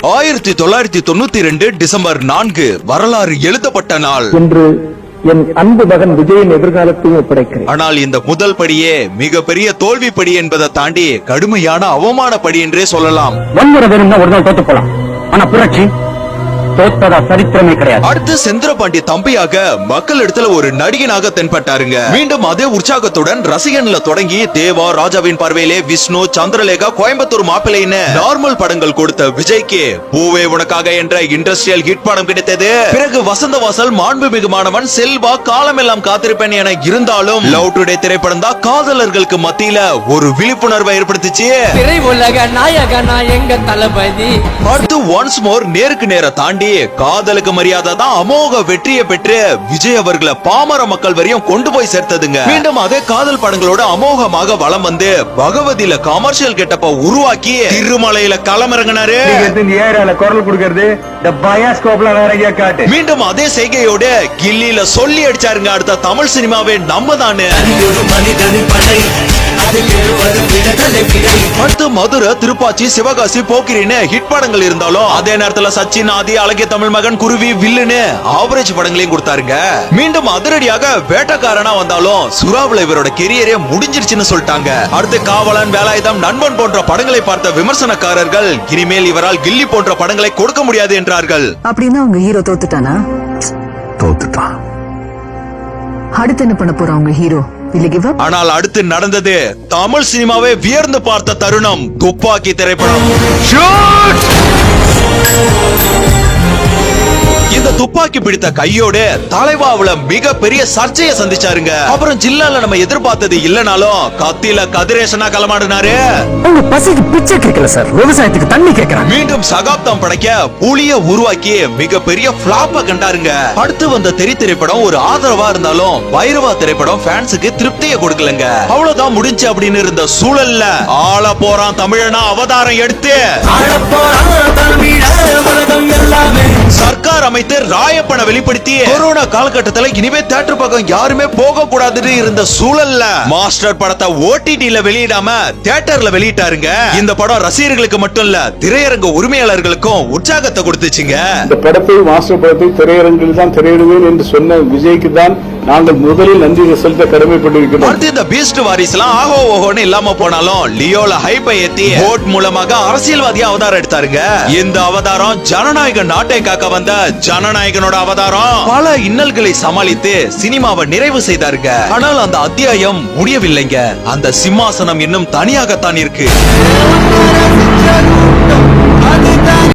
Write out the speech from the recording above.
1992 December 4 வரலாறு எழுதப்பட்ட நாள். இன்று என் அன்பு மகன் விஜயின் எதிர்காலத்தையும் ஒப்படைக்கிறேன். ஆனால் இந்த முதல் படியே மிகப்பெரிய தோல்வி படி என்பதை தாண்டி கடுமையான அவமான படி என்றே சொல்லலாம். வன்முறை வேணும்னா ஒரு நாள் தோத்து போலாம், ஆனா புரட்சி தோத்ததா சரித்திரமே கிடையாது. அடுத்து செந்திரபாண்டி தம்பியாக மக்கள் இடத்துல ஒரு நடிகனாக தென்பட்டாருங்க. மீண்டும் அதே உற்சாகத்துடன் ரசிகன்ல தொடங்கி தேவா, ராஜாவின் பார்வையிலே, விஷ்ணு, சந்திரலேகா, கோயம்புத்தூர் மாப்பிள்ளைன்னு நார்மல் படங்கள் கொடுத்த விஜய்க்கு பூவே உனக்காக என்ற இண்டஸ்ட்ரியல் ஹிட் படம் கிடைத்தது. பிறகு வசந்த வாசல், மாண்புமிகு மாணவன், செல்வா, காலமெல்லாம் காத்திருப்பேன் என இருந்தாலும் லவ் டுடே திரைப்படம் தான் காதலர்களுக்கு மத்தியில ஒரு விழிப்புணர்வை ஏற்படுத்திச்சு. திரையுலக நாயகனா எங்க தளபதி. அடுத்து ஒன்ஸ் மோர் நேருக்கு நேர தாண்டி காதலுக்கு மரியாதை தான் அமோக வெற்றியை பெற்று விஜய் அவர்களை பாமர மக்கள் வரையும் கொண்டு போய் சேர்த்ததுங்க. மீண்டும் அதே காதல் படங்களோட அமோகமாக வலம் வந்து பகவதியில கமர்ஷியல் கெட்டப்ப உருவாக்கி திருமலையில களமிறங்கினாரு. குரல் கொடுக்கிறது மீண்டும் அதே செய்கையோட கில்லியில சொல்லி அடிச்சாருங்க. அடுத்த தமிழ் சினிமாவே நம்ம தானே. அடுத்து மதுரை, திருப்பாச்சி, சிவகாசி, போக்கிரின்னு ஹிட் படங்கள் இருந்தாலும் அதே நேரத்துல சச்சின், ஆதி, அழகிய தமிழ் மகன், குருவி, வில்லுன்னு ஆவரேஜ் படங்களையும் கொடுத்தாருங்க. மீண்டும் அதிரடியாக வேட்டக்காரனா வந்தாலும் சுறாவுல இவரோட கெரியரே முடிஞ்சிருச்சுன்னு சொல்லிட்டாங்க. அடுத்து காவலன், வேலாயுதம், நண்பன் போன்ற படங்களை பார்த்த விமர்சனக்காரர்கள் இனிமேல் இவரால் கில்லி போன்ற படங்களை கொடுக்க முடியாது என்றார்கள். அப்படின்னா உங்க ஹீரோ தோத்துட்டானா? தோத்துட்டான். அடுத்து என்ன பண்ண போறா உங்க ஹீரோ? ஆனால் அடுத்து நடந்தது தமிழ் சினிமாவை வியர்ந்து பார்த்த தருணம். துப்பாக்கி திரைப்படம். இந்த துப்பாக்கி பிடித்த கையோடு தலைவாவுல மிகப்பெரிய சர்ச்சையை சந்திச்சாருங்க. அப்புறம் ஜில்லால நம்ம எதிர்பார்த்தது இல்லனாலும் கத்தில கதிரேசனா களமாடினாரு. உங்க பசிக்கு பிச்சை கேட்கல சார், விவசாயத்துக்கு தண்ணி கேட்கறாங்க. மீண்டும் சகாப்தம் படைக்க புலிய உருவாக்கி மிகப்பெரிய பிளாப்ப கண்டாருங்க. அடுத்து வந்த தெரி திரைப்படம் ஒரு ஆதரவா இருந்தாலும் பைரவா திரைப்படம் ஃபேன்ஸுக்கு திருப்தியை கொடுக்கலங்க. அவ்வளவுதான் முடிஞ்சு அப்படின்னு இருந்த சூழல்ல ஆள போறான் தமிழனா அவதாரம் எடுத்து சர்க்கார் அமைத்து ராயப்பனை வெளிப்படுத்தி கொரோனா காலகட்டத்தில் இனிமே தியேட்டர் பக்கம் யாருமே போக கூடாதுன்னு இருந்த சூழல்ல மாஸ்டர் படத்தை ஓடிடில வெளியிடாம தியேட்டர்ல வெளியிட்டாருங்க. இந்த படம் ரசிகர்களுக்கு மட்டும் இல்ல, திரையரங்க உரிமையாளர்களுக்கும் உற்சாகத்தை கொடுத்துச்சுங்க. இந்த படத்தை, மாஸ்டர் படத்தை திரையரங்கில் தான் திரையிடுவேன் என்று சொன்ன விஜய்க்கு தான் நாங்கள் முதலில் நன்றி செலுத்த கடமைப்பட்டிருக்கிறோம். அடுத்து இந்த பீஸ்ட் வாரிசுலாம் ஆகோ ஓஹோன்னு இல்லாம போனாலும் லியோல ஹைப்பை ஏத்தி ஓட் மூலமாக அரசியல்வாதியா அவதாரம் எடுத்தாருங்க. இந்த அவதாரம் ஜனநாயக நாட்டை காக்க வந்த ஜனநாயகனோட அவதாரம். பல இன்னல்களை சமாளித்து சினிமாவை நிறைவு செய்தாருங்க. ஆனால் அந்த அத்தியாயம் முடியவில்லைங்க. அந்த சிம்மாசனம் இன்னும் தனியாகத்தான் இருக்கு.